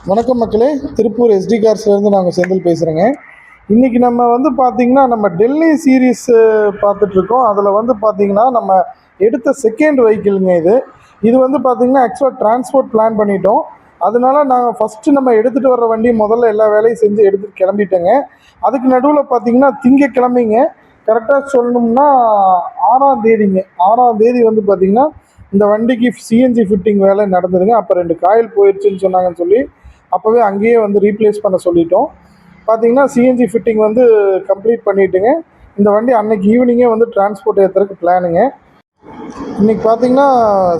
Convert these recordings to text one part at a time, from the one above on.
வணக்கம் மக்களே, திருப்பூர் எஸ்டி கார்ஸ்லேருந்து நாங்கள் செந்தில் பேசுகிறேங்க. இன்றைக்கி நம்ம வந்து பார்த்திங்கன்னா நம்ம டெல்லி சீரீஸ் பார்த்துட்ருக்கோம். அதில் வந்து பார்த்திங்கன்னா நம்ம எடுத்த செகண்ட் வெஹிக்கிளுங்க இது வந்து பார்த்திங்கன்னா ஆக்சுவலாக டிரான்ஸ்போர்ட் பிளான் பண்ணிட்டோம். அதனால நாங்கள் ஃபஸ்ட்டு நம்ம எடுத்துகிட்டு வர்ற வண்டி முதல்ல எல்லா வேலையும் செஞ்சு எடுத்துகிட்டு கிளம்பிட்டேங்க. அதுக்கு நடுவில் பார்த்திங்கன்னா திங்கக்கிழமைங்க கரெக்டாக சொல்லணும்னா 6ஆம் தேதிங்க. 6ஆம் தேதி வந்து பார்த்திங்கன்னா இந்த வண்டிக்கு சிஎன்ஜி ஃபிட்டிங் வேலை நடந்ததுங்க. அப்போ 2 காயில் போயிடுச்சுன்னு சொன்னாங்கன்னு சொல்லி அப்போவே அங்கேயே வந்து ரீப்ளேஸ் பண்ண சொல்லிட்டோம். பார்த்தீங்கன்னா சிஎன்ஜி ஃபிட்டிங் வந்து கம்ப்ளீட் பண்ணிவிட்டுங்க. இந்த வண்டி அன்னைக்கு ஈவினிங்கே வந்து டிரான்ஸ்போர்ட் ஏற்றுறதுக்கு பிளானுங்க. இன்றைக்கி பார்த்தீங்கன்னா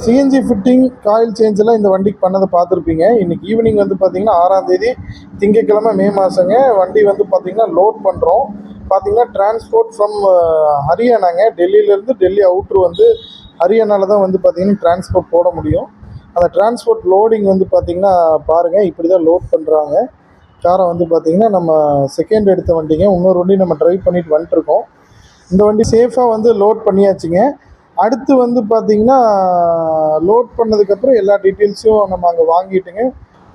சிஎன்ஜி ஃபிட்டிங் காயில் சேஞ்ச் எல்லாம் இந்த வண்டிக்கு பண்ணதை பார்த்துருப்பீங்க. இன்றைக்கி ஈவினிங் வந்து பார்த்திங்கன்னா 6ஆம் தேதி திங்கக்கிழமை மே மாதங்க வண்டி வந்து பார்த்திங்கன்னா லோட் பண்ணுறோம். பார்த்திங்கன்னா டிரான்ஸ்போர்ட் ஃப்ரம் ஹரியானாங்க. டெல்லியிலேருந்து டெல்லி அவுட்ரு வந்து ஹரியானாவில் தான் வந்து பார்த்திங்கன்னா டிரான்ஸ்போர்ட் போட முடியும். அந்த டிரான்ஸ்போர்ட் லோடிங் வந்து பார்த்திங்கன்னா பாருங்கள், இப்படி தான் லோட் பண்ணுறாங்க. காரை வந்து பார்த்திங்கன்னா நம்ம செகண்ட் எடுத்த வண்டிங்க. இன்னொரு வண்டி நம்ம ட்ரைவ் பண்ணிட்டு வந்துட்டுருக்கோம். இந்த வண்டி சேஃபாக வந்து லோட் பண்ணியாச்சுங்க. அடுத்து வந்து பார்த்திங்கன்னா லோட் பண்ணதுக்கப்புறம் எல்லா டீட்டெயில்ஸையும் நம்ம அங்கே வாங்கிட்டுங்க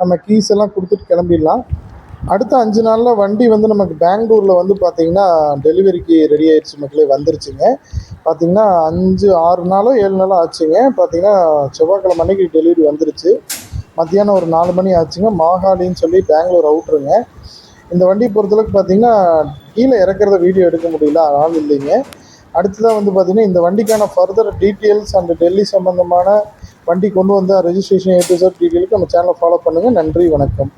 நம்ம கீஸ் எல்லாம் கொடுத்துட்டு கிளம்பிடலாம். அடுத்த 5 நாளில் வண்டி வந்து நமக்கு பெங்களூரில் வந்து பார்த்திங்கன்னா டெலிவரிக்கு ரெடி ஆகிடுச்சு மக்களே, வந்துருச்சுங்க. பார்த்திங்கன்னா 6 நாளோ 7 நாளோ ஆச்சுங்க. பார்த்திங்கன்னா செவ்வாய்க்கிழமை அன்னைக்கு டெலிவரி வந்துருச்சு. மத்தியானம் ஒரு 4 மணி ஆச்சுங்க. மாகாளின்னு சொல்லி பெங்களூர் அவுட்ருங்க. இந்த வண்டியை பொறுத்தளவுக்கு பார்த்திங்கன்னா கீழே இறக்குறத வீடியோ எடுக்க முடியல, அதனால் இல்லைங்க. அடுத்ததாக வந்து பார்த்திங்கன்னா இந்த வண்டிக்கான ஃபர்தர் டீட்டெயில்ஸ் அண்ட் டெல்லி சம்மந்தமான வண்டி கொண்டு வந்தால் ரெஜிஸ்ட்ரேஷன் A to Z டீட்டெயிலுக்கு நம்ம சேனலை ஃபாலோ பண்ணுங்கள். நன்றி, வணக்கம்.